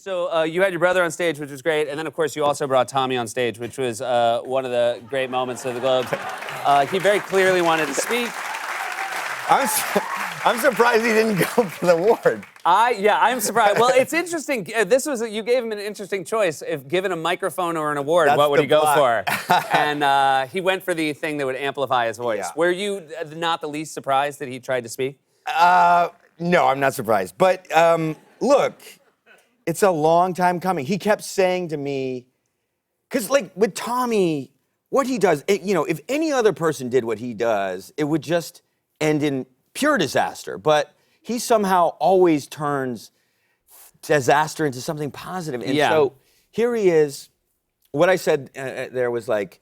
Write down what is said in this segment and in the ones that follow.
So you had your brother on stage, which was great, and then of course you also brought Tommy on stage, which was one of the great moments of the Globes. He very clearly wanted to speak. I'm surprised he didn't go for the award. I'm surprised. Well, it's interesting. You gave him an interesting choice. If given a microphone or an award, what would he go for? And he went for the thing that would amplify his voice. Yeah. Were you not the least surprised that he tried to speak? No, I'm not surprised. But look, it's a long time coming. He kept saying to me, because like with Tommy, what he does, if any other person did what he does, it would just end in pure disaster. But he somehow always turns disaster into something positive. And so here he is. What I said there was like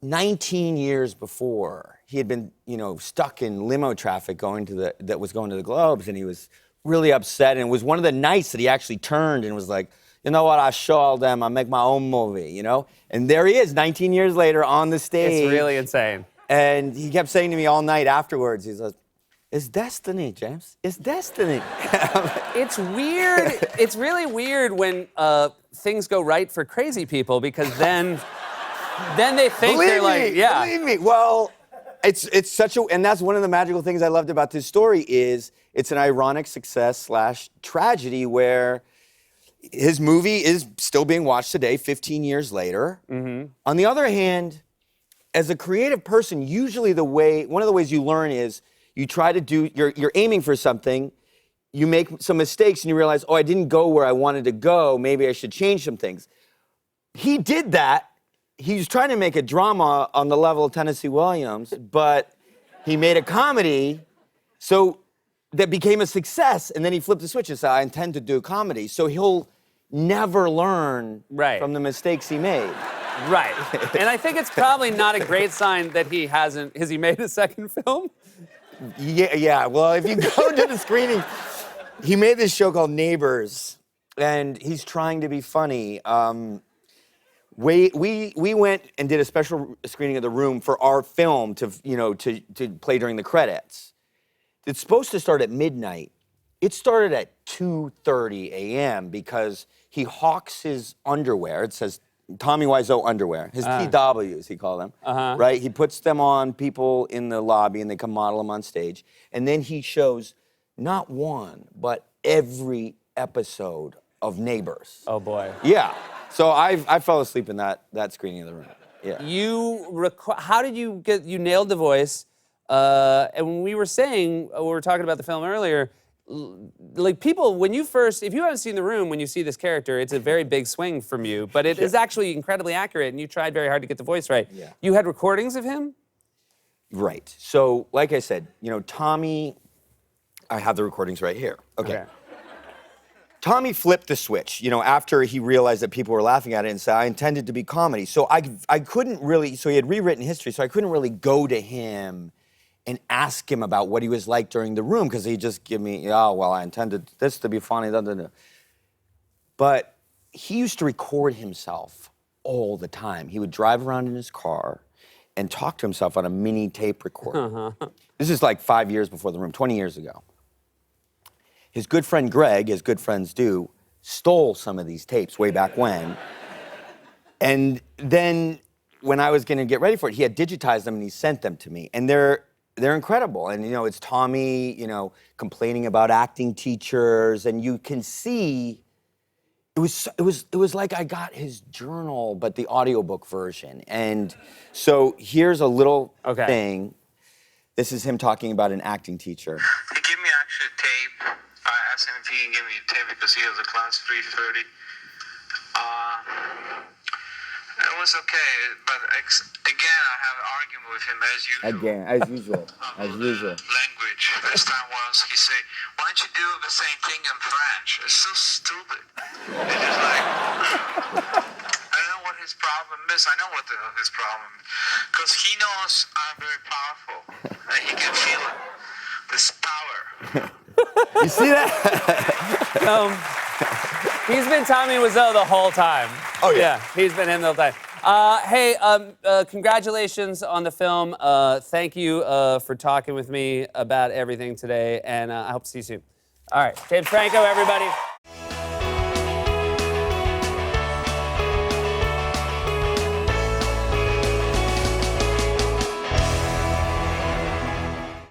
19 years before, he had been, stuck in limo traffic that was going to the Globes, and he was really upset. And it was one of the nights that he actually turned and was like, you know what, I show all them, I make my own movie, And there he is, 19 years later on the stage. It's really insane. And he kept saying to me all night afterwards, he's like, it's destiny, James. It's destiny. It's weird. It's really weird when things go right for crazy people, because then they think Believe me. Well, it's such a, and that's one of the magical things I loved about this story is it's an ironic success / tragedy where his movie is still being watched today, 15 years later. Mm-hmm. On the other hand, as a creative person, usually one of the ways you learn is you try to do, you're aiming for something, you make some mistakes and you realize, I didn't go where I wanted to go, maybe I should change some things. He did that. He was trying to make a drama on the level of Tennessee Williams, but he made a comedy, so that became a success, and then he flipped the switch and said, I intend to do a comedy. So he'll never learn from the mistakes he made. Right. And I think it's probably not a great sign that has he made a second film? Yeah. Well, if you go to the screening, he made this show called Neighbors, and he's trying to be funny. We went and did a special screening of The Room for our film to play during the credits. It's supposed to start at midnight. It started at 2:30 a.m. because he hawks his underwear. It says Tommy Wiseau underwear, his TWs, he called them, right? He puts them on people in the lobby and they come model them on stage. And then he shows not one, but every episode of Neighbors. Oh boy. Yeah. So I fell asleep in that screening of The Room. Yeah. How did you nailed the voice. And when we were talking about the film earlier, like people, if you haven't seen The Room, when you see this character, it's a very big swing from you, but it is actually incredibly accurate, and you tried very hard to get the voice right. Yeah. You had recordings of him? Right. So, like I said, Tommy, I have the recordings right here. Okay. Tommy flipped the switch, after he realized that people were laughing at it and said, I intended to be comedy. So I couldn't really, so he had rewritten history, so I couldn't really go to him and ask him about what he was like during The Room, because he'd just give me, I intended this to be funny. But he used to record himself all the time. He would drive around in his car and talk to himself on a mini tape recorder. This is like 5 years before The Room, 20 years ago. His good friend Greg, as good friends do, stole some of these tapes way back when. And then when I was gonna get ready for it, he had digitized them and he sent them to me. And they're incredible. And it's Tommy, complaining about acting teachers, and you can see it was like I got his journal, but the audiobook version. And so here's a little thing. This is him talking about an acting teacher. He gave me actually a tape. I asked him if he can give me a tape because he has a class 3:30. It was okay, but again, I have an argument with him as usual. Again, as usual. Language. This time was he say, why don't you do the same thing in French? It's so stupid. It's just like, I don't know what his problem is. I know what his problem is. Because he knows I'm very powerful. And he can feel it. This power. You see that? He's been Tommy Wiseau the whole time. Oh, yeah. He's been him the whole time. Hey, congratulations on the film. Thank you for talking with me about everything today, and I hope to see you soon. All right, James Franco, everybody.